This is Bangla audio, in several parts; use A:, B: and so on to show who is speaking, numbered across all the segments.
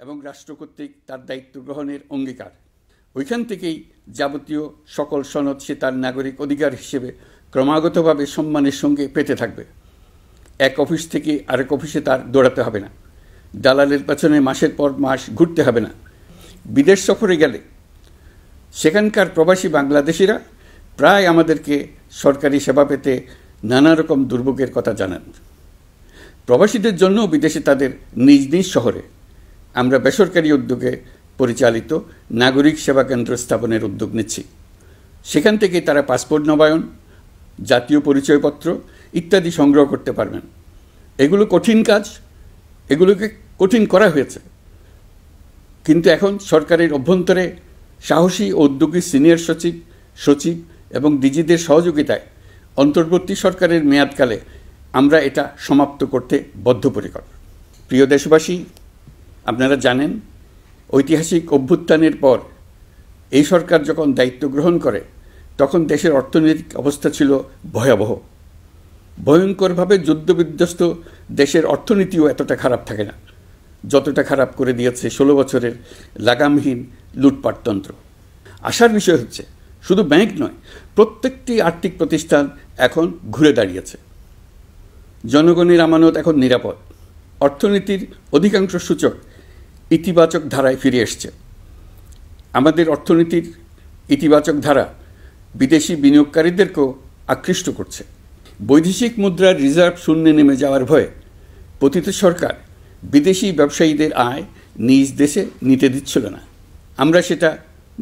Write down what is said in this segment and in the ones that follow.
A: এবং রাষ্ট্র কর্তৃক তার দায়িত্ব গ্রহণের অঙ্গীকার। ওইখান থেকেই যাবতীয় সকল সনদ সে তার নাগরিক অধিকার হিসেবে ক্রমাগতভাবে সম্মানের সঙ্গে পেতে থাকবে। এক অফিস থেকে আরেক অফিসে তার দৌড়াতে হবে না, দালালের পেছনে মাসের পর মাস ঘুরতে হবে না। বিদেশ সফরে গেলে সেখানকার প্রবাসী বাংলাদেশিরা প্রায় আমাদেরকে সরকারি সেবা পেতে নানা রকম দুর্ভোগের কথা জানান। প্রবাসীদের জন্য বিদেশে তাদের নিজ নিজ শহরে আমরা বেসরকারি উদ্যোগে পরিচালিত নাগরিক সেবা কেন্দ্র স্থাপনের উদ্যোগ নিচ্ছি। সেখান থেকে তারা পাসপোর্ট নবায়ন, জাতীয় পরিচয়পত্র ইত্যাদি সংগ্রহ করতে পারবেন। এগুলো কঠিন কাজ, এগুলোকে কঠিন করা হয়েছে, কিন্তু এখন সরকারের অভ্যন্তরে সাহসী ও উদ্যোগী সিনিয়র সচিব এবং ডিজিদের সহযোগিতায় অন্তর্বর্তী সরকারের মেয়াদকালে আমরা এটা সমাপ্ত করতে বদ্ধপরিকর। প্রিয় দেশবাসী, আপনারা জানেন ঐতিহাসিক অভ্যুত্থানের পর এই সরকার যখন দায়িত্ব গ্রহণ করে তখন দেশের অর্থনৈতিক অবস্থা ছিল ভয়াবহ। ভয়ঙ্করভাবে যুদ্ধবিধ্বস্ত দেশের অর্থনীতিও এতটা খারাপ থাকে না যতটা খারাপ করে দিয়েছে 16 বছরের লাগামহীন লুটপাটতন্ত্র। আশার বিষয় হচ্ছে শুধু ব্যাংক নয়, প্রত্যেকটি আর্থিক প্রতিষ্ঠান এখন ঘুরে দাঁড়িয়েছে। জনগণের আমানত এখন নিরাপদ। অর্থনীতির অধিকাংশ সূচক ইতিবাচক ধারায় ফিরে এসছে। আমাদের অর্থনীতির ইতিবাচক ধারা বিদেশি বিনিয়োগকারীদেরকেও আকৃষ্ট করছে। বৈদেশিক মুদ্রার রিজার্ভ শূন্যে নেমে যাওয়ার ভয়ে পতিত সরকার বিদেশি ব্যবসায়ীদের আয় নিজ দেশে নিতে দিচ্ছিল না। আমরা সেটা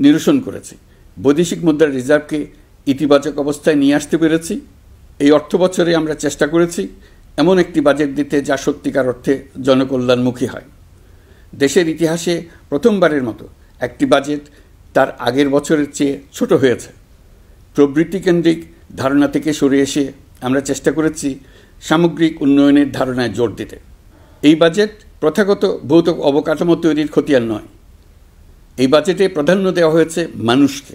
A: নিরসন করেছি। বৈদেশিক মুদ্রার রিজার্ভকে ইতিবাচক অবস্থায় নিয়ে আসতে পেরেছি। এই অর্থ বছরে আমরা চেষ্টা করেছি এমন একটি বাজেট দিতে যা সত্যিকার অর্থে জনকল্যাণমুখী হয়। দেশের ইতিহাসে প্রথমবারের মতো একটি বাজেট তার আগের বছরের চেয়ে ছোট হয়েছে। প্রবৃত্তিকেন্দ্রিক ধারণা থেকে সরে এসে আমরা চেষ্টা করেছি সামগ্রিক উন্নয়নের ধারণায় জোর দিতে। এই বাজেট প্রথাগত ভৌত অবকাঠামো তৈরির খতিয়ান নয়। এই বাজেটে প্রাধান্য দেওয়া হয়েছে মানুষকে।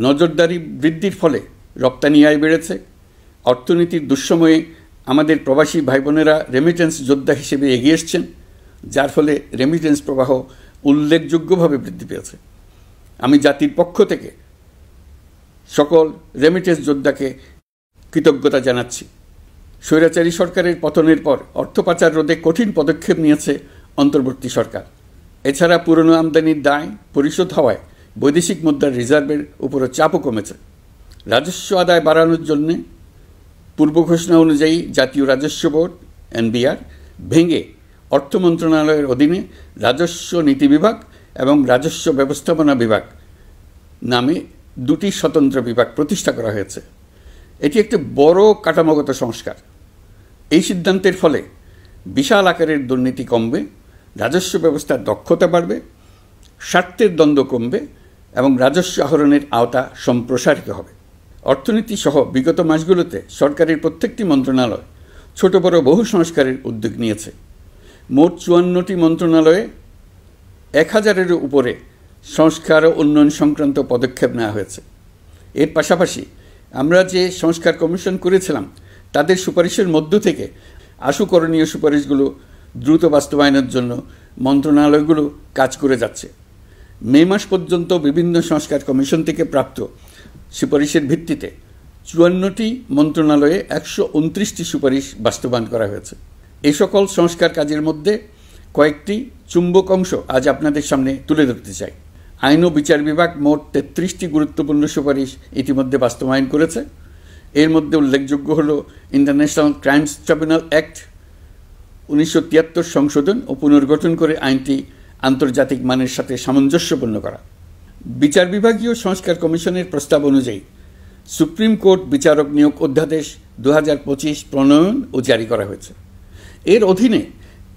A: নজরদারি বৃদ্ধির ফলে রপ্তানি আয় বেড়েছে। অর্থনীতির দুঃসময়ে আমাদের প্রবাসী ভাই বোনেরা রেমিটেন্স যোদ্ধা হিসেবে এগিয়ে এসছেন, যার ফলে রেমিটেন্স প্রবাহ উল্লেখযোগ্যভাবে বৃদ্ধি পেয়েছে। আমি জাতির পক্ষ থেকে সকল রেমিটেন্স যোদ্ধাকে কৃতজ্ঞতা জানাচ্ছি। স্বৈরাচারী সরকারের পতনের পর অর্থ পাচার রোধে কঠিন পদক্ষেপ নিয়েছে অন্তর্বর্তী সরকার। এছাড়া পুরনো আমদানির দায় পরিশোধ হওয়ায় বৈদেশিক মুদ্রার রিজার্ভের উপরও চাপও কমেছে। রাজস্ব আদায় বাড়ানোর জন্যে পূর্ব ঘোষণা অনুযায়ী জাতীয় রাজস্ব বোর্ড NBR ভেঙে অর্থ মন্ত্রণালয়ের অধীনে রাজস্ব নীতি বিভাগ এবং রাজস্ব ব্যবস্থাপনা বিভাগ নামে দুটি স্বতন্ত্র বিভাগ প্রতিষ্ঠা করা হয়েছে। এটি একটি বড় কাঠামোগত সংস্কার। এই সিদ্ধান্তের ফলে বিশাল আকারের দুর্নীতি কমবে, রাজস্ব ব্যবস্থার দক্ষতা বাড়বে, স্বার্থের দ্বন্দ্ব কমবে এবং রাজস্ব আহরণের আওতা সম্প্রসারিত হবে। অর্থনীতি সহ বিগত মাসগুলোতে সরকারের প্রত্যেকটি মন্ত্রণালয় ছোট বড় বহু সংস্কারের উদ্যোগ নিয়েছে। মোট 54টি মন্ত্রণালয়ে 1000-এর উপরে সংস্কার ও উন্নয়ন সংক্রান্ত পদক্ষেপ নেওয়া হয়েছে। এর পাশাপাশি আমরা যে সংস্কার কমিশন করেছিলাম তাদের সুপারিশের মধ্য থেকে আশু করণীয় সুপারিশগুলো দ্রুত বাস্তবায়নের জন্য মন্ত্রণালয়গুলো কাজ করে যাচ্ছে। মে মাস পর্যন্ত বিভিন্ন সংস্কার কমিশন থেকে প্রাপ্ত সুপারিশের ভিত্তিতে 54টি মন্ত্রণালয়ে 129টি সুপারিশ বাস্তবায়ন করা হয়েছে। এই সকল সংস্কার কাজের মধ্যে কয়েকটি চুম্বক অংশ আজ আপনাদের সামনে তুলে ধরতে চাই। আইন ও বিচার বিভাগ মোট 33টি গুরুত্বপূর্ণ সুপারিশ ইতিমধ্যে বাস্তবায়ন করেছে। এর মধ্যে উল্লেখযোগ্য হল ইন্টারন্যাশনাল ক্রাইমস ট্রাইব্যুনাল অ্যাক্ট 1973 সংশোধন ও পুনর্গঠন করে আইনটি আন্তর্জাতিক মানের সাথে সামঞ্জস্যপূর্ণ করা। বিচার বিভাগীয় সংস্কার কমিশনের প্রস্তাব অনুযায়ী সুপ্রিম কোর্ট বিচারক নিয়োগ অধ্যাদেশ 2025 প্রণয়ন ও জারি করা হয়েছে। এর অধীনে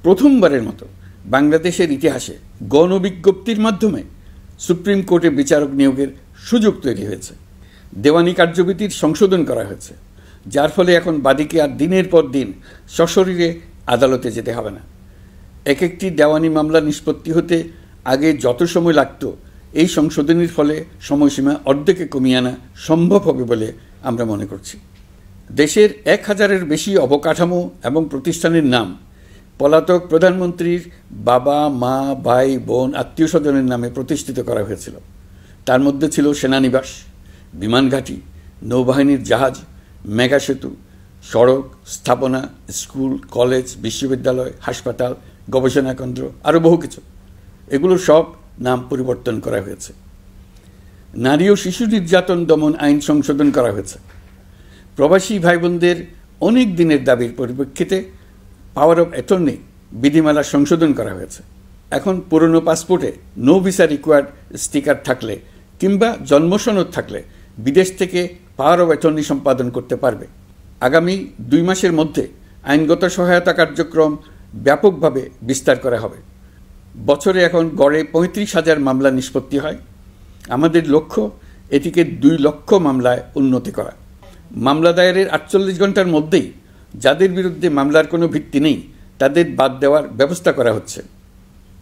A: প্রথমবারের মতো বাংলাদেশের ইতিহাসে গণবিজ্ঞপ্তির মাধ্যমে সুপ্রিম কোর্টে বিচারক নিয়োগের সুযোগ তৈরি হয়েছে। দেওয়ানি কার্যবিধির সংশোধন করা হয়েছে, যার ফলে এখন বাদীকে আর দিনের পর দিন সশরীরে আদালতে যেতে হবে না। এক একটি দেওয়ানি মামলা নিষ্পত্তি হতে আগে যত সময় লাগত, এই সংশোধনীর ফলে সময়সীমা অর্ধেকে কমিয়ে আনা সম্ভব হবে বলে আমরা মনে করছি। দেশের 1000-এর বেশি অবকাঠামো এবং প্রতিষ্ঠানের নাম পলাতক প্রধানমন্ত্রীর বাবা, মা, ভাই, বোন, আত্মীয় স্বজনের নামে প্রতিষ্ঠিত করা হয়েছিল। তার মধ্যে ছিল সেনানিবাস, বিমান ঘাঁটি, নৌবাহিনীর জাহাজ, মেগা সেতু, সড়ক, স্থাপনা, স্কুল, কলেজ, বিশ্ববিদ্যালয়, হাসপাতাল, গবেষণা কেন্দ্র, আরও বহু কিছু। এগুলোর সব নাম পরিবর্তন করা হয়েছে। নারী ও শিশু নির্যাতন দমন আইন সংশোধন করা হয়েছে। প্রবাসী ভাই বোনদের অনেক দিনের দাবির পরিপ্রেক্ষিতে পাওয়ার অফ অ্যাটর্নি বিধিমালা সংশোধন করা হয়েছে। এখন পুরনো পাসপোর্টে নো ভিসা রিকোয়ার্ড স্টিকার থাকলে কিংবা জন্মসনদ থাকলে বিদেশ থেকে পাওয়ার অফ অ্যাটর্নি সম্পাদন করতে পারবে। আগামী 2 মাসের মধ্যে আইনগত সহায়তা কার্যক্রম ব্যাপকভাবে বিস্তার করা হবে। বছরে এখন গড়ে 35,000 মামলা নিষ্পত্তি হয়। আমাদের লক্ষ্য এটিকে 2 লক্ষ মামলায় উন্নতি করা। মামলা দায়েরের 48 ঘন্টার মধ্যেই যাদের বিরুদ্ধে মামলার কোনো ভিত্তি নেই তাদের বাদ দেওয়ার ব্যবস্থা করা হচ্ছে।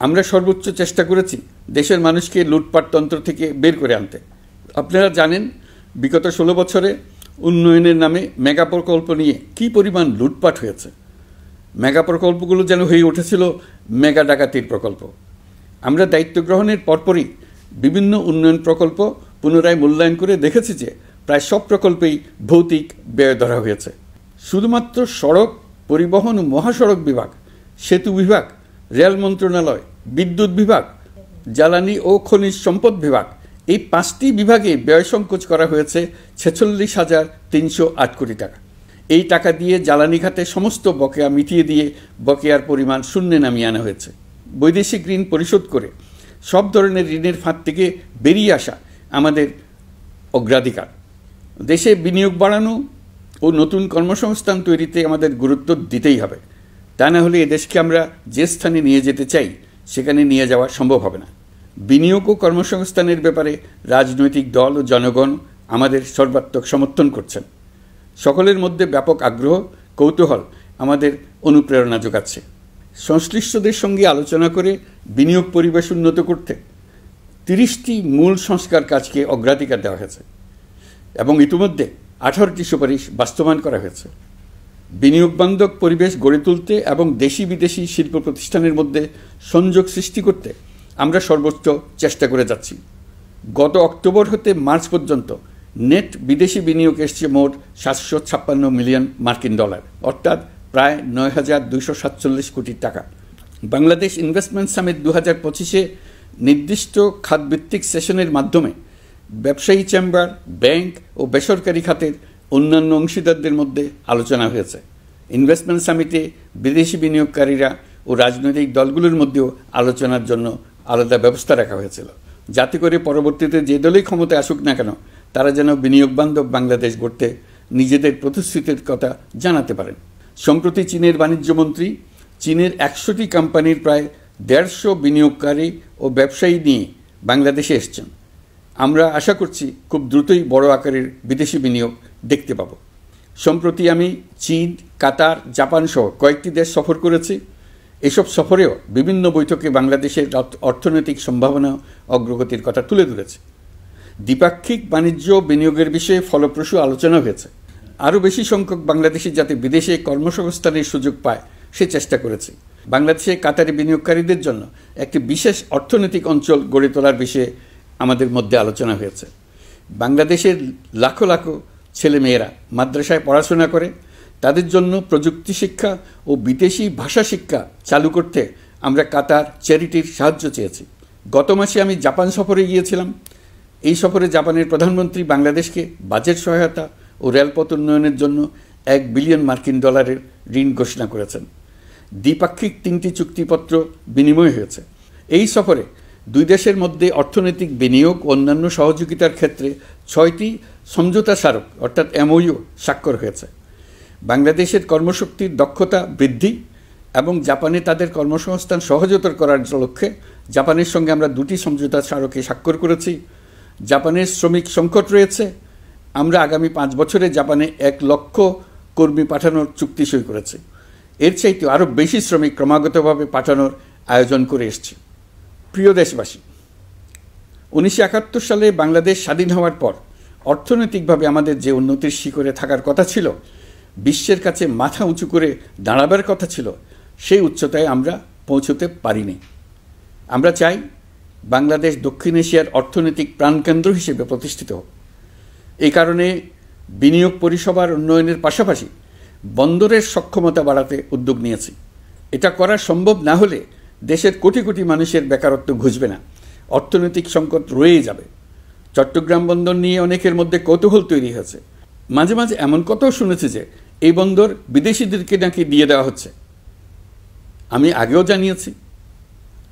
A: আমরা সর্বোচ্চ চেষ্টা করেছি দেশের মানুষকে লুটপাটতন্ত্র থেকে বের করে আনতে। আপনারা জানেন বিগত 16 বছরে উন্নয়নের নামে মেগা প্রকল্প নিয়ে কী পরিমাণ লুটপাট হয়েছে। মেগা প্রকল্পগুলো যেন হয়ে উঠেছিল মেগা ডাকাতির প্রকল্প। আমরা দায়িত্ব গ্রহণের পরপরই বিভিন্ন উন্নয়ন প্রকল্প পুনরায় মূল্যায়ন করে দেখেছি যে প্রায় সব প্রকল্পেই ভৌতিক ব্যয় ধরা হয়েছে। শুধুমাত্র সড়ক, পরিবহন ও মহাসড়ক বিভাগ, সেতু বিভাগ, রেল মন্ত্রণালয়, বিদ্যুৎ বিভাগ, জ্বালানি ও খনিজ সম্পদ বিভাগ, এই 5টি বিভাগে ব্যয় সংকোচ করা হয়েছে 46,308 কোটি টাকা। এই টাকা দিয়ে জ্বালানি খাতে সমস্ত বকেয়া মিটিয়ে দিয়ে বকেয়ার পরিমাণ শূন্যে নামিয়ে আনা হয়েছে। বৈদেশিক ঋণ পরিশোধ করে সব ধরনের ঋণের ফাঁদ থেকে বেরিয়ে আসা আমাদের অগ্রাধিকার। দেশে বিনিয়োগ বাড়ানো ও নতুন কর্মসংস্থান তৈরিতে আমাদের গুরুত্ব দিতেই হবে। তা না হলে এদেশকে আমরা যে স্থানে নিয়ে যেতে চাই সেখানে নিয়ে যাওয়া সম্ভব হবে না। বিনিয়োগ ও কর্মসংস্থানের ব্যাপারে রাজনৈতিক দল ও জনগণ আমাদের সর্বাত্মক সমর্থন করছেন। সকলের মধ্যে ব্যাপক আগ্রহ, কৌতূহল আমাদের অনুপ্রেরণা যোগাচ্ছে। সংশ্লিষ্টদের সঙ্গে আলোচনা করে বিনিয়োগ পরিবেশ উন্নত করতে 30টি মূল সংস্কার কাজকে অগ্রাধিকার দেওয়া হয়েছে এবং ইতিমধ্যে 18টি সুপারিশ বাস্তবায়ন করা হয়েছে। বিনিয়োগ বান্ধব পরিবেশ গড়ে তুলতে এবং দেশি বিদেশি শিল্প প্রতিষ্ঠানের মধ্যে সংযোগ সৃষ্টি করতে আমরা সর্বোচ্চ চেষ্টা করে যাচ্ছি। গত অক্টোবর হতে মার্চ পর্যন্ত নেট বিদেশি বিনিয়োগ এসছে মোট 756 মিলিয়ন মার্কিন ডলার, অর্থাৎ প্রায় 9,247 কোটি টাকা। বাংলাদেশ ইনভেস্টমেন্ট সামিট 2025-এ নির্দিষ্ট খাতভিত্তিক সেশনের মাধ্যমে ব্যবসায়ী চেম্বার, ব্যাংক ও বেসরকারি খাতের অন্যান্য অংশীদারদের মধ্যে আলোচনা হয়েছে। ইনভেস্টমেন্ট সামিটে বিদেশি বিনিয়োগকারীরা ও রাজনৈতিক দলগুলোর মধ্যেও আলোচনার জন্য আলাদা ব্যবস্থা রাখা হয়েছিল, যাতে করে পরবর্তীতে যে দলই ক্ষমতায় আসুক না কেন তারা যেন বিনিয়োগ বান্ধব বাংলাদেশ গড়তে নিজেদের প্রতিশ্রুতির কথা জানাতে পারেন। সম্প্রতি চীনের বাণিজ্যমন্ত্রী চীনের 100টি কোম্পানির প্রায় 150 বিনিয়োগকারী ও ব্যবসায়ী নিয়ে বাংলাদেশে এসছেন। আমরা আশা করছি খুব দ্রুতই বড় আকারের বিদেশি বিনিয়োগ দেখতে পাব। সম্প্রতি আমি চীন, কাতার, জাপান সহ কয়েকটি দেশ সফর করেছি। এসব সফরেও বিভিন্ন বৈঠকে বাংলাদেশের অর্থনৈতিক সম্ভাবনা অগ্রগতির কথা তুলে ধরেছি। দ্বিপাক্ষিক বাণিজ্য বিনিয়োগের বিষয়ে ফলপ্রসূ আলোচনা হয়েছে। আরও বেশি সংখ্যক বাংলাদেশি যাতে বিদেশে কর্মসংস্থানের সুযোগ পায় সে চেষ্টা করেছে। বাংলাদেশে কাতারি বিনিয়োগকারীদের জন্য একটি বিশেষ অর্থনৈতিক অঞ্চল গড়ে তোলার বিষয়ে আমাদের মধ্যে আলোচনা হয়েছে। বাংলাদেশের লাখো লাখো ছেলেমেয়েরা মাদ্রাসায় পড়াশোনা করে, তাদের জন্য প্রযুক্তি শিক্ষা ও বিদেশি ভাষা শিক্ষা চালু করতে আমরা কাতার চ্যারিটির সাহায্য চেয়েছি। গত মাসে আমি জাপান সফরে গিয়েছিলাম। এই সফরে জাপানের প্রধানমন্ত্রী বাংলাদেশকে বাজেট সহায়তা ও রেলপথ উন্নয়নের জন্য $1 বিলিয়ন মার্কিন ডলারের ঋণ ঘোষণা করেছেন। দ্বিপাক্ষিক 3টি চুক্তিপত্র বিনিময় হয়েছে। এই সফরে দুই দেশের মধ্যে অর্থনৈতিক বিনিয়োগ ও অন্যান্য সহযোগিতার ক্ষেত্রে 6টি সমঝোতা স্মারক অর্থাৎ MOU স্বাক্ষর হয়েছে। বাংলাদেশের কর্মশক্তির দক্ষতা বৃদ্ধি এবং জাপানে তাদের কর্মসংস্থান সহজতর করার লক্ষ্যে জাপানের সঙ্গে আমরা 2টি সমঝোতা স্মারকে স্বাক্ষর করেছি। জাপানের শ্রমিক সংকট রয়েছে। আমরা আগামী 5 বছরে জাপানে 1 লক্ষ কর্মী পাঠানোর চুক্তি সই করেছি। এর চাইতে আরও বেশি শ্রমিক ক্রমাগতভাবে পাঠানোর আয়োজন করে এসছে। প্রিয় দেশবাসী, 1971 সালে বাংলাদেশ স্বাধীন হওয়ার পর অর্থনৈতিকভাবে আমাদের যে উন্নতির শিখরে থাকার কথা ছিল, বিশ্বের কাছে মাথা উঁচু করে দাঁড়াবার কথা ছিল, সেই উচ্চতায় আমরা পৌঁছতে পারিনি। আমরা চাই বাংলাদেশ দক্ষিণ এশিয়ার অর্থনৈতিক প্রাণকেন্দ্র হিসেবে প্রতিষ্ঠিত হোক। এই কারণে বিনিয়োগ পরিষেবার উন্নয়নের পাশাপাশি বন্দরের সক্ষমতা বাড়াতে উদ্যোগ নিয়েছি। এটা করা সম্ভব না হলে দেশের কোটি কোটি মানুষের বেকারত্ব ঘুচবে না, অর্থনৈতিক সংকট রয়েই যাবে। চট্টগ্রাম বন্দর নিয়ে অনেকের মধ্যে কৌতূহল তৈরি হয়েছে। মাঝে মাঝে এমন কথাও শুনেছি যে এই বন্দর বিদেশিদেরকে নাকি দিয়ে দেওয়া হচ্ছে। আমি আগেও জানিয়েছি,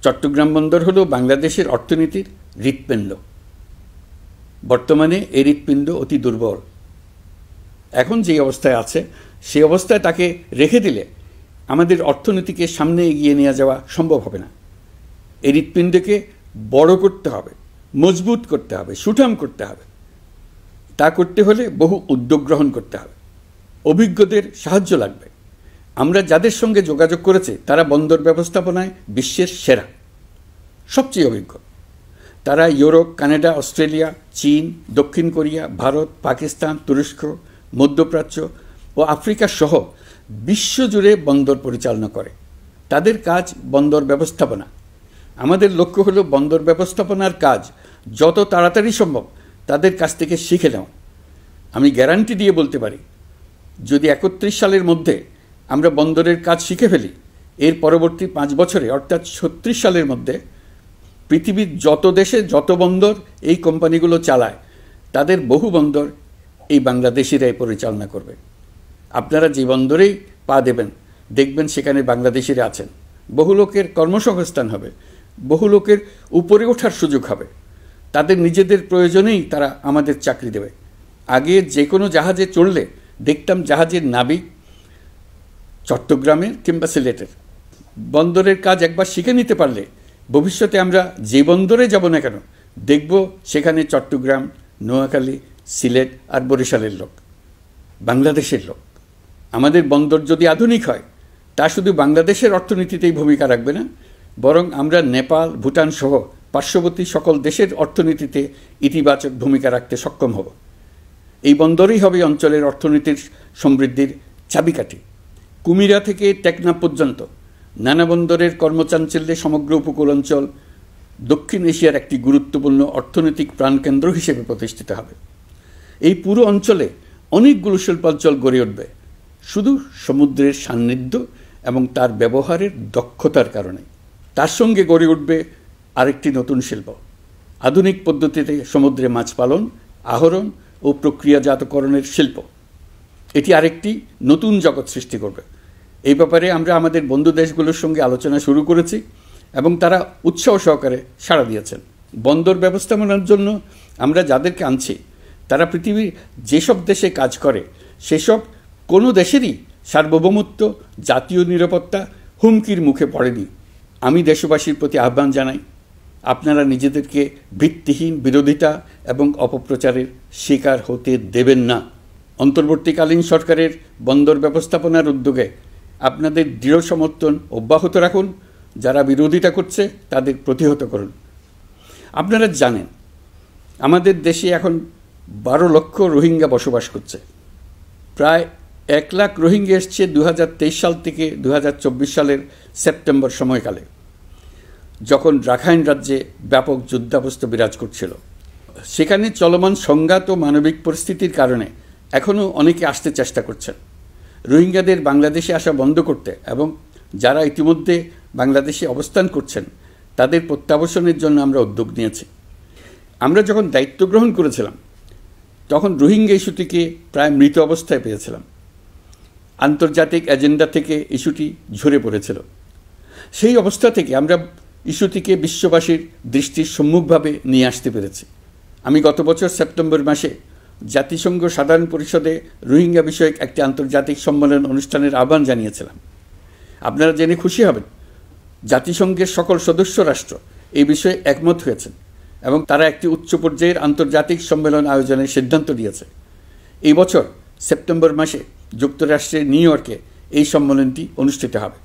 A: চট্টগ্রাম বন্দর হলো বাংলাদেশের অর্থনীতির হৃৎপিণ্ড। বর্তমানে এই হৃৎপিণ্ড অতি দুর্বল। এখন যে অবস্থায় আছে সেই অবস্থায় তাকে রেখে দিলে আমাদের অর্থনীতিকে সামনে এগিয়ে নিয়ে যাওয়া সম্ভব হবে না। এই হৃৎপিণ্ডকে বড় করতে হবে, মজবুত করতে হবে, সুঠাম করতে হবে। তা করতে হলে বহু উদ্যোগ গ্রহণ করতে হবে, অভিজ্ঞদের সাহায্য লাগবে। আমরা যাদের সঙ্গে যোগাযোগ করেছি তারা বন্দর ব্যবস্থাপনায় বিশ্বের সেরা, সবচেয়ে অভিজ্ঞ। তারা ইউরোপ, কানাডা, অস্ট্রেলিয়া, চীন, দক্ষিণ কোরিয়া, ভারত, পাকিস্তান, তুরস্ক, মধ্যপ্রাচ্য ও আফ্রিকা সহ বিশ্বজুড়ে বন্দর পরিচালনা করে। তাদের কাজ বন্দর ব্যবস্থাপনা। আমাদের লক্ষ্য হলো বন্দর ব্যবস্থাপনার কাজ যত তাড়াতাড়ি সম্ভব তাদের কাছ থেকে শিখে নেওয়া। আমি গ্যারান্টি দিয়ে বলতে পারি, যদি 31 সালের মধ্যে আমরা বন্দরের কাজ শিখে ফেলি, এর পরবর্তী 5 বছরে অর্থাৎ 36 সালের মধ্যে পৃথিবীর যত দেশে যত বন্দর এই কোম্পানিগুলো চালায় তাদের বহু বন্দর এই বাংলাদেশিরাই পরিচালনা করবে। আপনারা যে বন্দরেই পা দেবেন দেখবেন সেখানে বাংলাদেশিরা আছেন। বহু লোকের কর্মসংস্থান হবে, বহু লোকের উপরে ওঠার সুযোগ হবে। তাদের নিজেদের প্রয়োজনেই তারা আমাদের চাকরি দেবে। আগে যে কোনো জাহাজে চড়লে দেখতাম জাহাজের নাবিক চট্টগ্রামের কিংবা সিলেটের। বন্দরের কাজ একবার শিখে নিতে পারলে ভবিষ্যতে আমরা যে বন্দরে যাব না কেন দেখব সেখানে চট্টগ্রাম, নোয়াখালী, সিলেট আর বরিশালের লোক, বাংলাদেশের লোক। আমাদের বন্দর যদি আধুনিক হয় তা শুধু বাংলাদেশের অর্থনীতিতেই ভূমিকা রাখবে না, বরং আমরা নেপাল, ভুটান সহ পার্শ্ববর্তী সকল দেশের অর্থনীতিতে ইতিবাচক ভূমিকা রাখতে সক্ষম হব। এই বন্দরই হবে অঞ্চলের অর্থনীতির সমৃদ্ধির চাবিকাঠি। কুমিরা থেকে টেকনাফ পর্যন্ত নানা বন্দরের কর্মচাঞ্চল্যে সমগ্র উপকূল অঞ্চল দক্ষিণ এশিয়ার একটি গুরুত্বপূর্ণ অর্থনৈতিক প্রাণকেন্দ্র হিসেবে প্রতিষ্ঠিত হবে। এই পুরো অঞ্চলে অনেকগুলো শিল্পাঞ্চল গড়ে উঠবে শুধু সমুদ্রের সান্নিধ্য এবং তার ব্যবহারের দক্ষতার কারণে। তার সঙ্গে গড়ে উঠবে আরেকটি নতুন শিল্প, আধুনিক পদ্ধতিতে সমুদ্রে মাছ পালন, আহরণ ও প্রক্রিয়াজাতকরণের শিল্প। এটি আরেকটি নতুন জগৎ সৃষ্টি করবে। এই ব্যাপারে আমরা আমাদের বন্ধু দেশগুলোর সঙ্গে আলোচনা শুরু করেছি এবং তারা উৎসাহ সহকারে সাড়া দিয়েছেন। বন্দর ব্যবস্থাপনার জন্য আমরা যাদেরকে আনছি তারা পৃথিবীর যেসব দেশে কাজ করে সেসব কোনো দেশেরই সার্বভৌমত্ব, জাতীয় নিরাপত্তা হুমকির মুখে পড়েনি। আমি দেশবাসীর প্রতি আহ্বান জানাই, আপনারা নিজেদেরকে ভিত্তিহীন বিরোধিতা এবং অপপ্রচারের শিকার হতে দেবেন না। অন্তর্বর্তীকালীন সরকারের বন্দর ব্যবস্থাপনার উদ্যোগে আপনাদের দৃঢ় সমর্থন অব্যাহত রাখুন। যারা বিরোধিতা করছে তাদের প্রতিহত করুন। আপনারা জানেন আমাদের দেশে এখন 12 লক্ষ রোহিঙ্গা বসবাস করছে। প্রায় 1 লাখ রোহিঙ্গা এসছে 2023 সাল থেকে 2024 সালের সেপ্টেম্বর সময়কালে, যখন রাখাইন রাজ্যে ব্যাপক যুদ্ধাবস্থা বিরাজ করছিল। সেখানে চলমান সংঘাত ও মানবিক পরিস্থিতির কারণে এখনও অনেকে আসতে চেষ্টা করছেন। রোহিঙ্গাদের বাংলাদেশে আসা বন্ধ করতে এবং যারা ইতিমধ্যে বাংলাদেশে অবস্থান করছেন তাদের প্রত্যাবাসনের জন্য আমরা উদ্যোগ নিয়েছি। আমরা যখন দায়িত্ব গ্রহণ করেছিলাম তখন রোহিঙ্গা ইস্যুটিকে প্রায় মৃত অবস্থায় পেয়েছিলাম। আন্তর্জাতিক এজেন্ডা থেকে ইস্যুটি ঝরে পড়েছিল। সেই অবস্থা থেকে আমরা ইস্যুটিকে বিশ্ববাসীর দৃষ্টির সম্মুখভাবে নিয়ে আসতে পেরেছি। আমি গত বছর সেপ্টেম্বর মাসে জাতিসংঘ সাধারণ পরিষদে রোহিঙ্গা বিষয়ক একটি আন্তর্জাতিক সম্মেলন অনুষ্ঠানের আহ্বান জানিয়েছিলাম। আপনারা জেনে খুশি হবেন, জাতিসংঘের সকল সদস্য রাষ্ট্র এই বিষয়ে একমত হয়েছেন এবং তারা একটি উচ্চ পর্যায়ের আন্তর্জাতিক সম্মেলন আয়োজনের সিদ্ধান্ত নিয়েছে। এই বছর সেপ্টেম্বর মাসে যুক্তরাষ্ট্রের নিউ ইয়র্কে এই সম্মেলনটি অনুষ্ঠিত হবে।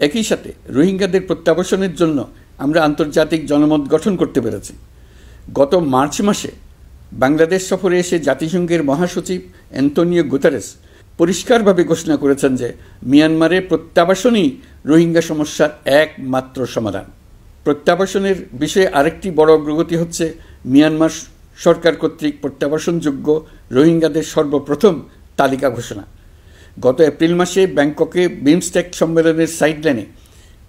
A: একই সাথে রোহিঙ্গাদের প্রত্যাবাসনের জন্য আমরা আন্তর্জাতিক জনমত গঠন করতে পেরেছি। গত মার্চ মাসে বাংলাদেশ সফরে এসে জাতিসংঘের মহাসচিব অ্যান্টোনিও গুতেরেস পরিষ্কারভাবে ঘোষণা করেছেন যে মিয়ানমারের প্রত্যাবাসনই রোহিঙ্গা সমস্যার একমাত্র সমাধান। প্রত্যাবাসনের বিষয়ে আরেকটি বড় অগ্রগতি হচ্ছে মিয়ানমার সরকার কর্তৃক প্রত্যাবাসনযোগ্য রোহিঙ্গাদের সর্বপ্রথম তালিকা ঘোষণা। গত এপ্রিল মাসে ব্যাংককে বিমস্টেক সম্মেলনের সাইডলাইনে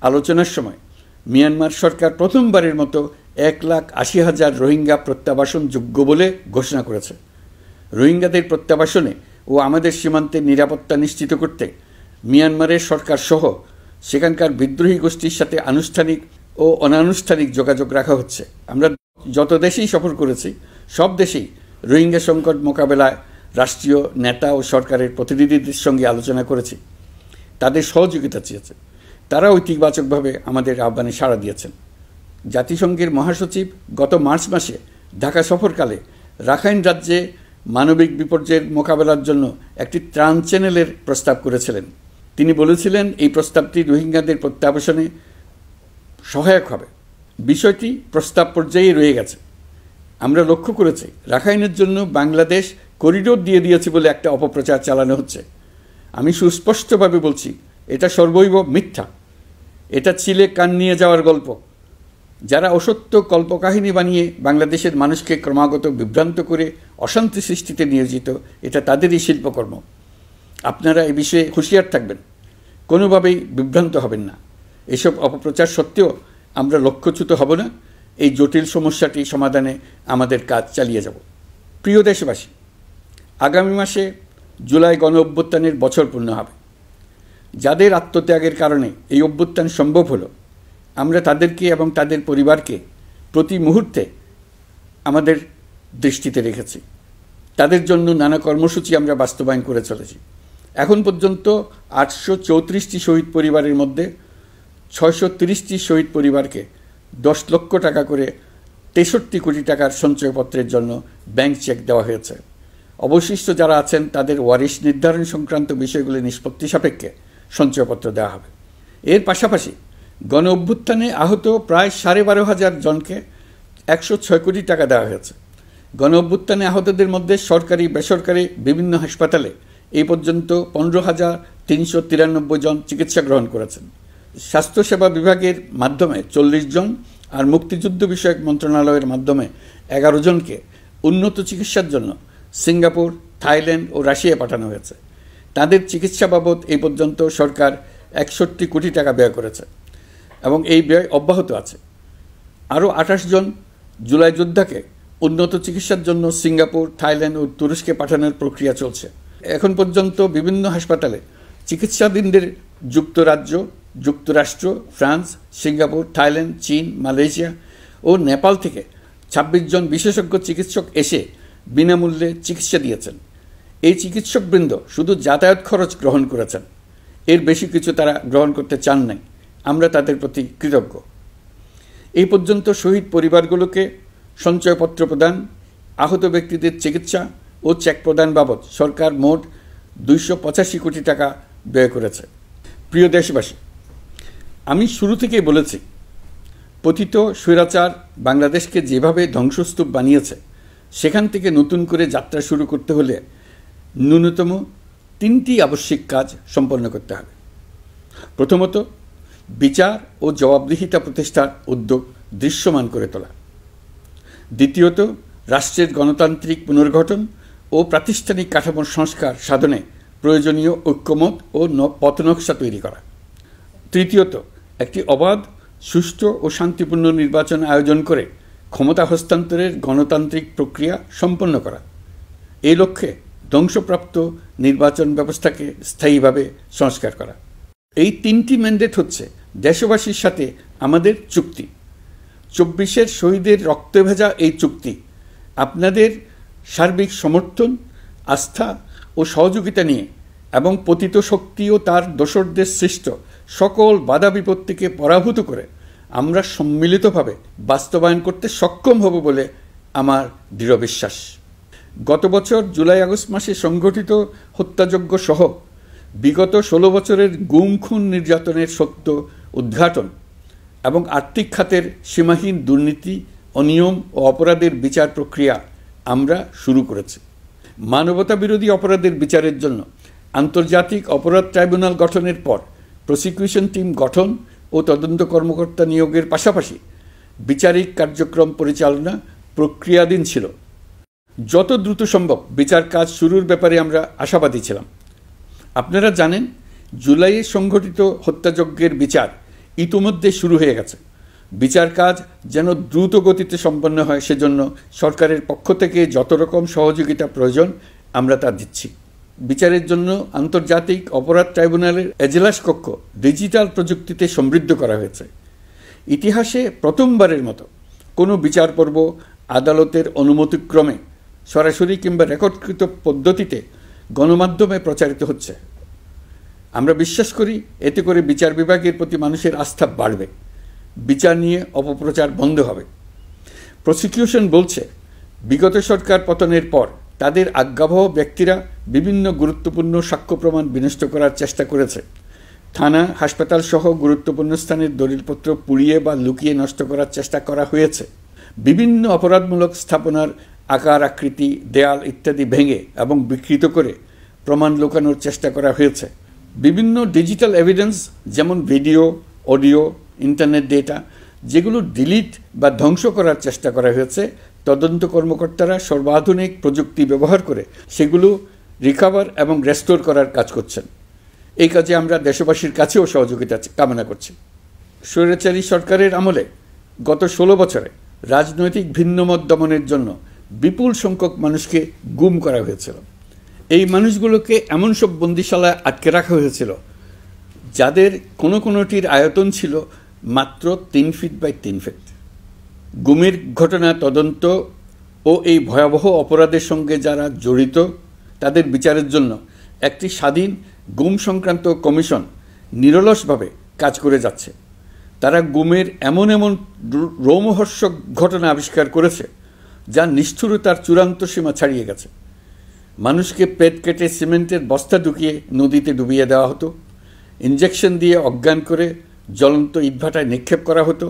A: আলোচনার সময় মিয়ানমার সরকার প্রথমবারের মতো 1,80,000 রোহিঙ্গা প্রত্যাবাসনযোগ্য বলে ঘোষণা করেছে। রোহিঙ্গাদের প্রত্যাবাসনে ও আমাদের সীমান্তের নিরাপত্তা নিশ্চিত করতে মিয়ানমারের সরকার সহ সেখানকার বিদ্রোহী গোষ্ঠীর সাথে আনুষ্ঠানিক ও অনানুষ্ঠানিক যোগাযোগ রাখা হচ্ছে। আমরা যত দেশেই সফর করেছি সব দেশেই রোহিঙ্গা সংকট মোকাবেলায় রাষ্ট্রীয় নেতা ও সরকারের প্রতিনিধিদের সঙ্গে আলোচনা করেছি, তাদের সহযোগিতা চেয়েছে। তারা ইতিবাচকভাবে আমাদের আহ্বানে সাড়া দিয়েছেন। জাতিসংঘের মহাসচিব গত মার্চ মাসে ঢাকা সফরকালে রাখাইন রাজ্যে মানবিক বিপর্যয়ের মোকাবেলার জন্য একটি ত্রাণ চ্যানেলের প্রস্তাব করেছিলেন। তিনি বলেছিলেন এই প্রস্তাবটি রোহিঙ্গাদের প্রত্যাবাসনে সহায়ক হবে। বিষয়টি প্রস্তাব পর্যায়ে রয়ে গেছে। আমরা লক্ষ্য করেছি রাখাইনের জন্য বাংলাদেশ করিডোর দিয়ে দিয়েছে বলে একটা অপপ্রচার চালানো হচ্ছে। আমি সুস্পষ্টভাবে বলছি, এটা সর্বৈব মিথ্যা। এটা চিলে কান নিয়ে যাওয়ার গল্প। যারা অসত্য কল্পকাহিনী বানিয়ে বাংলাদেশের মানুষকে ক্রমাগত বিভ্রান্ত করে অশান্তি সৃষ্টিতে নিয়োজিত, এটা তাদেরই শিল্পকর্ম। আপনারা এ বিষয়ে হুঁশিয়ার থাকবেন, কোনোভাবেই বিভ্রান্ত হবেন না। এসব অপপ্রচার সত্ত্বেও আমরা লক্ষ্যচ্যুত হব না। এই জটিল সমস্যাটি সমাধানে আমাদের কাজ চালিয়ে যাব। প্রিয় দেশবাসী, আগামী মাসে জুলাই গণ অভ্যুত্থানের বছর পূর্ণ হবে। যাদের আত্মত্যাগের কারণে এই অভ্যুত্থান সম্ভব হলো, আমরা তাদেরকে এবং তাদের পরিবারকে প্রতি মুহূর্তে আমাদের দৃষ্টিতে রেখেছি। তাদের জন্য নানা কর্মসূচি আমরা বাস্তবায়ন করে চলেছি। এখন পর্যন্ত 834টি শহীদ পরিবারের মধ্যে 630টি শহীদ পরিবারকে 10 লক্ষ টাকা করে 63 কোটি টাকার সঞ্চয়পত্রের জন্য ব্যাংক চেক দেওয়া হয়েছে। অবশিষ্ট যারা আছেন তাদের ওয়ারিশ নির্ধারণ সংক্রান্ত বিষয়গুলি নিষ্পত্তি সাপেক্ষে সঞ্চয়পত্র দেওয়া হবে। এর পাশাপাশি গণ অভ্যুত্থানে আহত প্রায় 12,500 জনকে 106 কোটি টাকা দেওয়া হয়েছে। গণ অভ্যুত্থানে আহতদের মধ্যে সরকারি বেসরকারি বিভিন্ন হাসপাতালে এই পর্যন্ত 15,393 জন চিকিৎসা গ্রহণ করেছেন। স্বাস্থ্যসেবা বিভাগের মাধ্যমে 40 জন আর মুক্তিযুদ্ধ বিষয়ক মন্ত্রণালয়ের মাধ্যমে 11 জনকে উন্নত চিকিৎসার জন্য সিঙ্গাপুর, থাইল্যান্ড ও রাশিয়া পাঠানো হয়েছে। তাদের চিকিৎসা বাবদ এই পর্যন্ত সরকার 61 কোটি টাকা ব্যয় করেছে এবং এই ব্যয় অব্যাহত আছে। আরও 28 জন জুলাই যোদ্ধাকে উন্নত চিকিৎসার জন্য সিঙ্গাপুর, থাইল্যান্ড ও তুরস্কে পাঠানোর প্রক্রিয়া চলছে। এখন পর্যন্ত বিভিন্ন হাসপাতালে চিকিৎসাধীনদের যুক্তরাজ্য, যুক্তরাষ্ট্র, ফ্রান্স, সিঙ্গাপুর, থাইল্যান্ড, চীন, মালয়েশিয়া ও নেপাল থেকে 26 জন বিশেষজ্ঞ চিকিৎসক এসে বিনামূল্যে চিকিৎসা দিয়েছেন। এই চিকিৎসকবৃন্দ শুধু যাতায়াত খরচ গ্রহণ করেছেন, এর বেশি কিছু তারা গ্রহণ করতে চান নাই। আমরা তাদের প্রতি কৃতজ্ঞ। এই পর্যন্ত শহীদ পরিবারগুলোকে সঞ্চয়পত্র প্রদান, আহত ব্যক্তিদের চিকিৎসা ও চেক প্রদান বাবদ সরকার মোট 285 কোটি টাকা ব্যয় করেছে। প্রিয় দেশবাসী, আমি শুরু থেকেই বলেছি, পতিত স্বৈরাচার বাংলাদেশকে যেভাবে ধ্বংসস্তূপ বানিয়েছে, সেখান থেকে নতুন করে যাত্রা শুরু করতে হলে ন্যূনতম 3টি আবশ্যিক কাজ সম্পন্ন করতে হবে। প্রথমত, বিচার ও জবাবদিহিতা প্রতিষ্ঠার উদ্যোগ দৃশ্যমান করে তোলা। দ্বিতীয়ত, রাষ্ট্রের গণতান্ত্রিক পুনর্গঠন ও প্রাতিষ্ঠানিক কাঠামোর সংস্কার সাধনে প্রয়োজনীয় ঐক্যমত ও পথনকশা তৈরি করা। তৃতীয়ত, একটি অবাধ, সুষ্ঠু ও শান্তিপূর্ণ নির্বাচন আয়োজন করে ক্ষমতা হস্তান্তরের গণতান্ত্রিক প্রক্রিয়া সম্পন্ন করা। এই লক্ষ্যে ধ্বংসপ্রাপ্ত নির্বাচন ব্যবস্থাকে স্থায়ীভাবে সংস্কার করা। এই 3টি ম্যান্ডেট হচ্ছে দেশবাসীর সাথে আমাদের চুক্তি। 24-এর শহীদের রক্তে ভেজা এই চুক্তি আপনাদের সার্বিক সমর্থন, আস্থা ও সহযোগিতা নিয়ে এবং পতিত শক্তি ও তার দোসরদের সৃষ্ট সকল বাধা বিপত্তিকে পরাভূত করে আমরা সম্মিলিতভাবে বাস্তবায়ন করতে সক্ষম হব বলে আমার দৃঢ় বিশ্বাস। গত বছর জুলাই-আগস্ট মাসে সংঘটিত হত্যাযজ্ঞ সহ বিগত 16 বছরের গুম খুন নির্যাতনের সত্য উদ্ঘাটন এবং আর্থিক খাতের সীমাহীন দুর্নীতি, অনিয়ম ও অপরাধের বিচার প্রক্রিয়া আমরা শুরু করেছি। মানবতা বিরোধী অপরাধের বিচারের জন্য আন্তর্জাতিক অপরাধ ট্রাইব্যুনাল গঠনের পর প্রসিকিউশন টিম গঠন ও তদন্ত কর্মকর্তা নিয়োগের পাশাপাশি বিচারিক কার্যক্রম পরিচালনা প্রক্রিয়াধীন ছিল। যত দ্রুত সম্ভব বিচার কাজ শুরুর ব্যাপারে আমরা আশাবাদী ছিলাম। আপনারা জানেন, জুলাইয়ে সংঘটিত হত্যাযজ্ঞের বিচার ইতিমধ্যে শুরু হয়ে গেছে। বিচার কাজ যেন দ্রুত গতিতে সম্পন্ন হয়, সেজন্য সরকারের পক্ষ থেকে যত রকম সহযোগিতা প্রয়োজন আমরা তা দিচ্ছি। বিচারের জন্য আন্তর্জাতিক অপরাধ ট্রাইব্যুনালের এজলাস কক্ষ ডিজিটাল প্রযুক্তিতে সমৃদ্ধ করা হয়েছে। ইতিহাসে প্রথমবারের মতো কোনো বিচার পর্ব আদালতের অনুমতিক্রমে সরাসরি কিংবা রেকর্ডকৃত পদ্ধতিতে গণমাধ্যমে প্রচারিত হচ্ছে। আমরা বিশ্বাস করি এতে করে বিচার বিভাগের প্রতি মানুষের আস্থা বাড়বে, বিচার নিয়ে অপপ্রচার বন্ধ হবে। প্রসিকিউশন বলছে, বিগত সরকার পতনের পর তাদের আজ্ঞাবহ ব্যক্তিরা বিভিন্ন গুরুত্বপূর্ণ সাক্ষ্য প্রমাণ বিনষ্ট করার চেষ্টা করেছে। থানা, হাসপাতাল সহ গুরুত্বপূর্ণ স্থানের দলিলপত্র পুড়িয়ে বা লুকিয়ে নষ্ট করার চেষ্টা করা হয়েছে। বিভিন্ন অপরাধমূলক স্থাপনার আকার, আকৃতি, দেয়াল ইত্যাদি ভেঙে এবং বিকৃত করে প্রমাণ লুকানোর চেষ্টা করা হয়েছে। বিভিন্ন ডিজিটাল এভিডেন্স যেমন ভিডিও, অডিও, ইন্টারনেট ডেটা, যেগুলো ডিলিট বা ধ্বংস করার চেষ্টা করা হয়েছে, তদন্ত কর্মকর্তারা সর্বাধুনিক প্রযুক্তি ব্যবহার করে সেগুলো রিকভার এবং রেস্টোর করার কাজ করছেন। এই কাজে আমরা দেশবাসীর কাছেও সহযোগিতা কামনা করছি। স্বৈরাচারী সরকারের আমলে গত 16 বছরে রাজনৈতিক ভিন্নমত দমনের জন্য বিপুল সংখ্যক মানুষকে গুম করা হয়েছিল। এই মানুষগুলোকে এমন সব বন্দিশালায় আটকে রাখা হয়েছিল যাদের কোনোটির আয়তন ছিল মাত্র 3 ফিট বাই 3 ফিট। গুমের ঘটনা তদন্ত ও এই ভয়াবহ অপরাধের সঙ্গে যারা জড়িত তাদের বিচারের জন্য একটি স্বাধীন গুম সংক্রান্ত কমিশন নিরলসভাবে কাজ করে যাচ্ছে। তারা গুমের এমন রোমহর্ষক ঘটনা আবিষ্কার করেছে যা নিষ্ঠুরতার চূড়ান্ত সীমা ছাড়িয়ে গেছে। মানুষকে পেট কেটে সিমেন্টের বস্তা ঢুকিয়ে নদীতে ডুবিয়ে দেওয়া হতো, ইঞ্জেকশন দিয়ে অজ্ঞান করে জ্বলন্ত ইটভাটায় নিক্ষেপ করা হতো,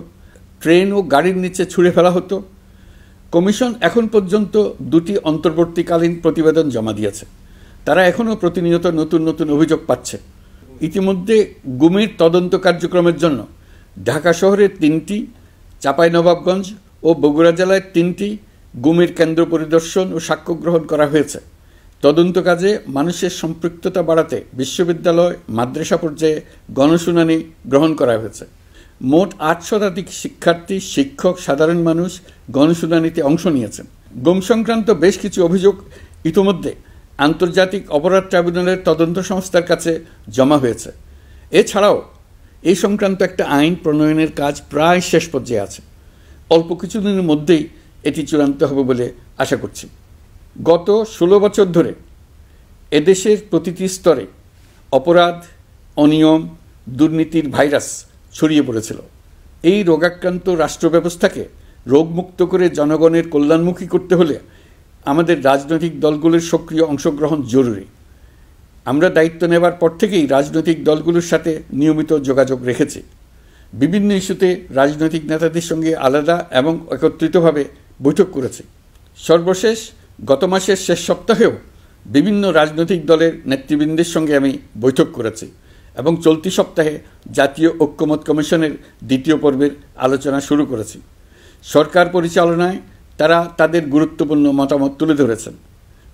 A: ট্রেন ও গাড়ির নিচে ছুঁড়ে ফেলা হতো। কমিশন এখন পর্যন্ত 2টি অন্তর্বর্তীকালীন প্রতিবেদন জমা দিয়েছে। তারা এখনও প্রতিনিয়ত নতুন অভিযোগ পাচ্ছে। ইতিমধ্যে গুমের তদন্ত কার্যক্রমের জন্য ঢাকা শহরে 3টি, চাঁপাইনবাবগঞ্জ ও বগুড়া জেলায় 3টি গুমের কেন্দ্র পরিদর্শন ও সাক্ষ্য গ্রহণ করা হয়েছে। তদন্ত কাজে মানুষের সম্পৃক্ততা বাড়াতে বিশ্ববিদ্যালয়, মাদ্রাসা পর্যায়ে গণশুনানি গ্রহণ করা হয়েছে। মোট 8 শতাধিক শিক্ষার্থী, শিক্ষক, সাধারণ মানুষ গণশুনানিতে অংশ নিয়েছেন। গুম সংক্রান্ত বেশ কিছু অভিযোগ ইতিমধ্যে আন্তর্জাতিক অপরাধ ট্রাইব্যুনালের তদন্ত সংস্থার কাছে জমা হয়েছে। এছাড়াও এই সংক্রান্ত একটা আইন প্রণয়নের কাজ প্রায় শেষ পর্যায়ে আছে। অল্প কিছুদিনের মধ্যেই এটি চূড়ান্ত হবে বলে আশা করছি। গত 16 বছর ধরে এদেশের প্রতিটি স্তরে অপরাধ, অনিয়ম, দুর্নীতির ভাইরাস ছড়িয়ে পড়েছিল। এই রোগাক্রান্ত রাষ্ট্র ব্যবস্থাকে রোগমুক্ত করে জনগণের কল্যাণমুখী করতে হলে আমাদের রাজনৈতিক দলগুলোর সক্রিয় অংশগ্রহণ জরুরি। আমরা দায়িত্ব নেবার পর থেকেই রাজনৈতিক দলগুলোর সাথে নিয়মিত যোগাযোগ রেখেছি। বিভিন্ন ইস্যুতে রাজনৈতিক নেতাদের সঙ্গে আলাদা এবং একত্রিতভাবে বৈঠক করেছি। সর্বশেষ গত মাসের শেষ সপ্তাহেও বিভিন্ন রাজনৈতিক দলের নেতৃবৃন্দের সঙ্গে আমি বৈঠক করেছি এবং চলতি সপ্তাহে জাতীয় ঐক্যমত কমিশনের 2য় পর্বের আলোচনা শুরু করেছি। সরকার পরিচালনায় তারা তাদের গুরুত্বপূর্ণ মতামত তুলে ধরেছেন।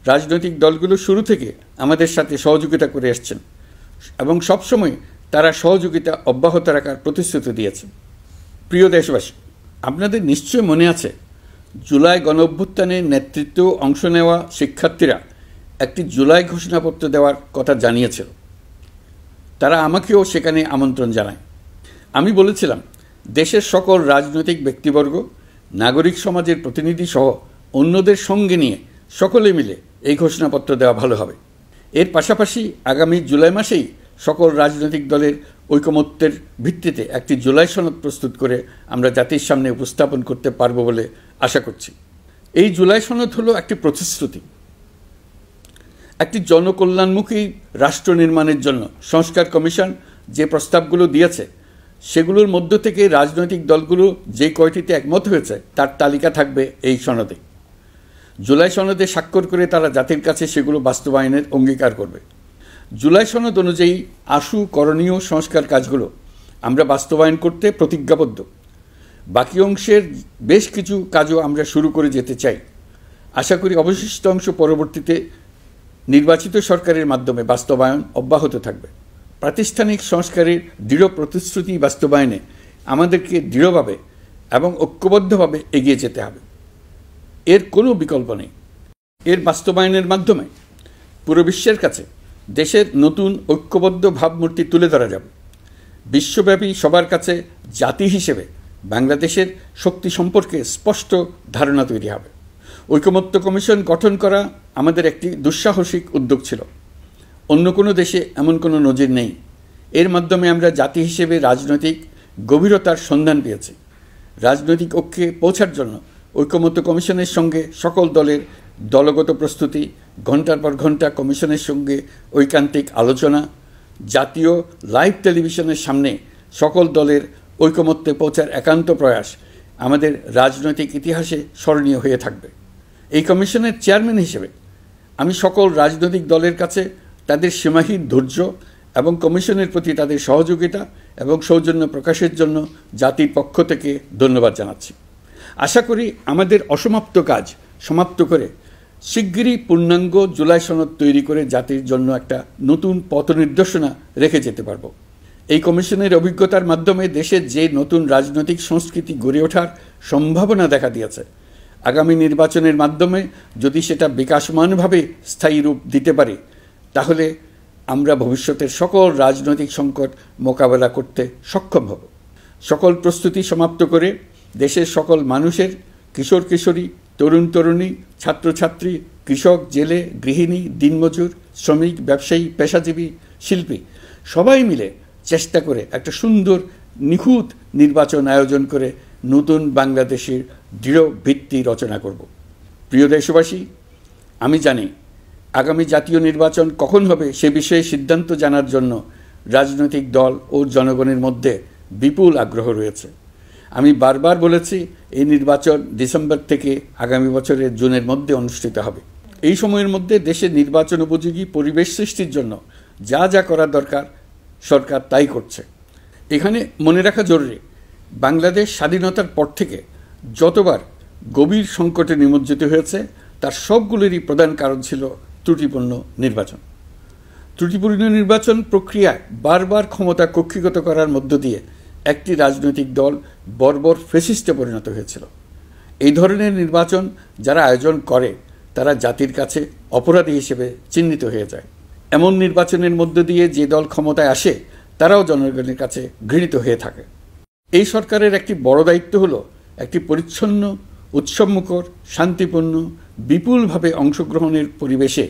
A: রাজনৈতিক দলগুলো শুরু থেকে আমাদের সাথে সহযোগিতা করে আসছেন এবং সবসময় তারা সহযোগিতা অব্যাহত রাখার প্রতিশ্রুতি দিয়েছেন। প্রিয় দেশবাসী, আপনাদের নিশ্চয় মনে আছে জুলাই গণঅভ্যুত্থানে নেতৃত্ব অংশ নেওয়া শিক্ষার্থীরা একটি জুলাই ঘোষণাপত্র দেওয়ার কথা জানিয়েছিল। তারা আমাকেও সেখানে আমন্ত্রণ জানায়। আমি বলেছিলাম দেশের সকল রাজনৈতিক ব্যক্তিবর্গ, নাগরিক সমাজের প্রতিনিধি সহ অন্যদের সঙ্গে নিয়ে সকলে মিলে এই ঘোষণাপত্র দেওয়া ভালো হবে। এর পাশাপাশি আগামী জুলাই মাসেই সকল রাজনৈতিক দলের ঐকমত্যের ভিত্তিতে একটি জুলাই সনদ প্রস্তুত করে আমরা জাতির সামনে উপস্থাপন করতে পারব বলে আশা করছি। এই জুলাই সনদ হলো একটি প্রতিশ্রুতি, একটি জনকল্যাণমুখী রাষ্ট্র নির্মাণের জন্য সংস্কার কমিশন যে প্রস্তাবগুলো দিয়েছে সেগুলোর মধ্য থেকে রাজনৈতিক দলগুলো যে কয়টিতে একমত হয়েছে তার তালিকা থাকবে এই সনদে। জুলাই সনদে স্বাক্ষর করে তারা জাতির কাছে সেগুলো বাস্তবায়নের অঙ্গীকার করবে। জুলাই সনদ অনুযায়ী আশু করণীয় সংস্কার কাজগুলো আমরা বাস্তবায়ন করতে প্রতিজ্ঞাবদ্ধ। বাকি অংশের বেশ কিছু কাজও আমরা শুরু করে যেতে চাই। আশা করি অবশিষ্ট অংশ পরবর্তীতে নির্বাচিত সরকারের মাধ্যমে বাস্তবায়ন অব্যাহত থাকবে। প্রাতিষ্ঠানিক সংস্কারের দৃঢ় প্রতিশ্রুতি বাস্তবায়নে আমাদেরকে দৃঢ়ভাবে এবং ঐক্যবদ্ধভাবে এগিয়ে যেতে হবে। এর কোনো বিকল্প নেই। এর বাস্তবায়নের মাধ্যমে পুরো বিশ্বের কাছে দেশের নতুন ঐক্যবদ্ধ ভাবমূর্তি তুলে ধরা যাবে। বিশ্বব্যাপী সবার কাছে জাতি হিসেবে বাংলাদেশের শক্তি সম্পর্কে স্পষ্ট ধারণা তৈরি হবে। ঐকমত্য কমিশন গঠন করা আমাদের একটি দুঃসাহসিক উদ্যোগ ছিল। অন্য কোনো দেশে এমন কোনো নজির নেই। এর মাধ্যমে আমরা জাতি হিসেবে রাজনৈতিক গভীরতার সন্ধান পেয়েছি। রাজনৈতিক ঐক্যে পৌঁছার জন্য ঐকমত্য কমিশনের সঙ্গে সকল দলের দলগত প্রস্তুতি, ঘণ্টার পর ঘণ্টা কমিশনের সঙ্গে ঐকান্তিক আলোচনা, জাতীয় লাইভ টেলিভিশনের সামনে সকল দলের ঐকমত্যে পৌঁছার একান্ত প্রয়াস আমাদের রাজনৈতিক ইতিহাসে স্মরণীয় হয়ে থাকবে। এই কমিশনের চেয়ারম্যান হিসেবে আমি সকল রাজনৈতিক দলের কাছে তাদের সীমাহীন ধৈর্য এবং কমিশনের প্রতি তাদের সহযোগিতা এবং সৌজন্য প্রকাশের জন্য জাতির পক্ষ থেকে ধন্যবাদ জানাচ্ছি। আশা করি আমাদের অসমাপ্ত কাজ সমাপ্ত করে শিগগিরই পূর্ণাঙ্গ জুলাই সনদ তৈরি করে জাতির জন্য একটা নতুন পথ নির্দেশনা রেখে যেতে পারব। এই কমিশনের অভিজ্ঞতার মাধ্যমে দেশের যে নতুন রাজনৈতিক সংস্কৃতি গড়ে ওঠার সম্ভাবনা দেখা দিয়েছে, আগামী নির্বাচনের মাধ্যমে যদি সেটা বিকাশমানভাবে স্থায়ী রূপ দিতে পারে, তাহলে আমরা ভবিষ্যতের সকল রাজনৈতিক সংকট মোকাবেলা করতে সক্ষম হব। সকল প্রস্তুতি সমাপ্ত করে দেশের সকল মানুষের, কিশোর কিশোরী, তরুণ তরুণী, ছাত্রছাত্রী, কৃষক, জেলে, গৃহিণী, দিনমজুর, শ্রমিক, ব্যবসায়ী, পেশাজীবী, শিল্পী সবাই মিলে চেষ্টা করে একটা সুন্দর নিখুঁত নির্বাচন আয়োজন করে নতুন বাংলাদেশের দৃঢ় ভিত্তি রচনা করব। প্রিয় দেশবাসী, আমি জানি আগামী জাতীয় নির্বাচন কখন হবে সে বিষয়ে সিদ্ধান্ত জানার জন্য রাজনৈতিক দল ও জনগণের মধ্যে বিপুল আগ্রহ রয়েছে। আমি বারবার বলেছি এই নির্বাচন ডিসেম্বর থেকে আগামী বছরের জুনের মধ্যে অনুষ্ঠিত হবে। এই সময়ের মধ্যে দেশের নির্বাচন উপযোগী পরিবেশ সৃষ্টির জন্য যা যা করা দরকার সরকার তাই করছে। এখানে মনে রাখা জরুরি, বাংলাদেশ স্বাধীনতার পর থেকে যতবার গভীর সংকটে নিমজ্জিত হয়েছে তার সবগুলোরই প্রধান কারণ ছিল ত্রুটিপূর্ণ নির্বাচন। ত্রুটিপূর্ণ নির্বাচন প্রক্রিয়ায় বারবার ক্ষমতা কক্ষিগত করার মধ্য দিয়ে একটি রাজনৈতিক দল বর্বর ফ্যাসিস্টে পরিণত হয়েছিল। এই ধরনের নির্বাচন যারা আয়োজন করে তারা জাতির কাছে অপরাধী হিসেবে চিহ্নিত হয়ে যায়। এমন নির্বাচনের মধ্য দিয়ে যে দল ক্ষমতায় আসে তারাও জনগণের কাছে ঘৃণিত হয়ে থাকে। এই সরকারের একটি বড় দায়িত্ব হলো একটি পরিচ্ছন্ন, উৎসবমুখর, শান্তিপূর্ণ, বিপুলভাবে অংশগ্রহণের পরিবেশে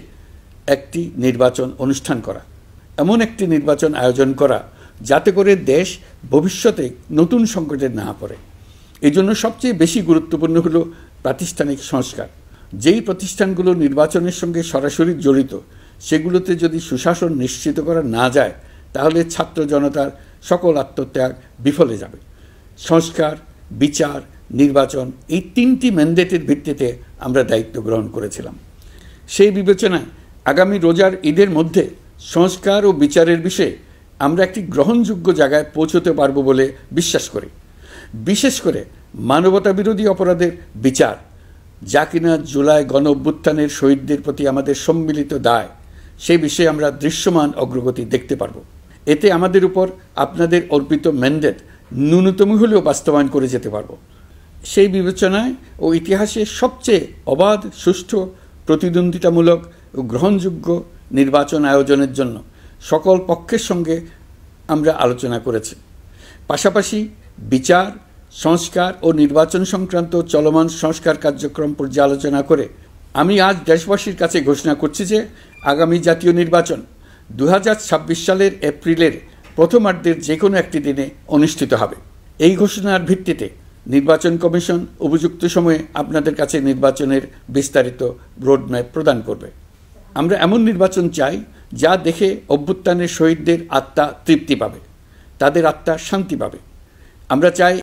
A: একটি নির্বাচন অনুষ্ঠান করা, এমন একটি নির্বাচন আয়োজন করা যাতে করে দেশ ভবিষ্যতে নতুন সংকটে না পড়ে। এই জন্য সবচেয়ে বেশি গুরুত্বপূর্ণ হলো প্রাতিষ্ঠানিক সংস্কার। যেই প্রতিষ্ঠানগুলো নির্বাচনের সঙ্গে সরাসরি জড়িত সেগুলোতে যদি সুশাসন নিশ্চিত করা না যায় তাহলে ছাত্র জনতার সকল আত্মত্যাগ বিফলে যাবে। সংস্কার, বিচার, নির্বাচন এই তিনটি ম্যান্ডেটের ভিত্তিতে আমরা দায়িত্ব গ্রহণ করেছিলাম। সেই বিবেচনায় আগামী রোজার ঈদের মধ্যে সংস্কার ও বিচারের বিষয়ে আমরা একটি গ্রহণযোগ্য জায়গায় পৌঁছতে পারব বলে বিশ্বাস করি। বিশেষ করে মানবতা বিরোধী অপরাধের বিচার, যা কিনা জুলাই গণ অভ্যুত্থানের শহীদদের প্রতি আমাদের সম্মিলিত দায়, সেই বিষয়ে আমরা দৃশ্যমান অগ্রগতি দেখতে পারব। এতে আমাদের উপর আপনাদের অর্পিত ম্যান্ডেট ন্যূনতম হলেও বাস্তবায়ন করে যেতে পারব। সেই বিবেচনায় ও ইতিহাসে সবচেয়ে অবাধ, সুষ্ঠু, প্রতিদ্বন্দ্বিতামূলক ও গ্রহণযোগ্য নির্বাচন আয়োজনের জন্য সকল পক্ষের সঙ্গে আমরা আলোচনা করেছি। পাশাপাশি বিচার, সংস্কার ও নির্বাচন সংক্রান্ত চলমান সংস্কার কার্যক্রম পর্যালোচনা করে আমি আজ দেশবাসীর কাছে ঘোষণা করছি যে আগামী জাতীয় নির্বাচন 2026 সালের এপ্রিলের প্রথমার্ধের যে কোনো একটি দিনে অনুষ্ঠিত হবে। এই ঘোষণার ভিত্তিতে নির্বাচন কমিশন উপযুক্ত সময়ে আপনাদের কাছে নির্বাচনের বিস্তারিত রোডম্যাপ প্রদান করবে। আমরা এমন নির্বাচন চাই যা দেখে অভ্যুত্থানের শহীদদের আত্মা তৃপ্তি পাবে, তাদের আত্মা শান্তি পাবে। আমরা চাই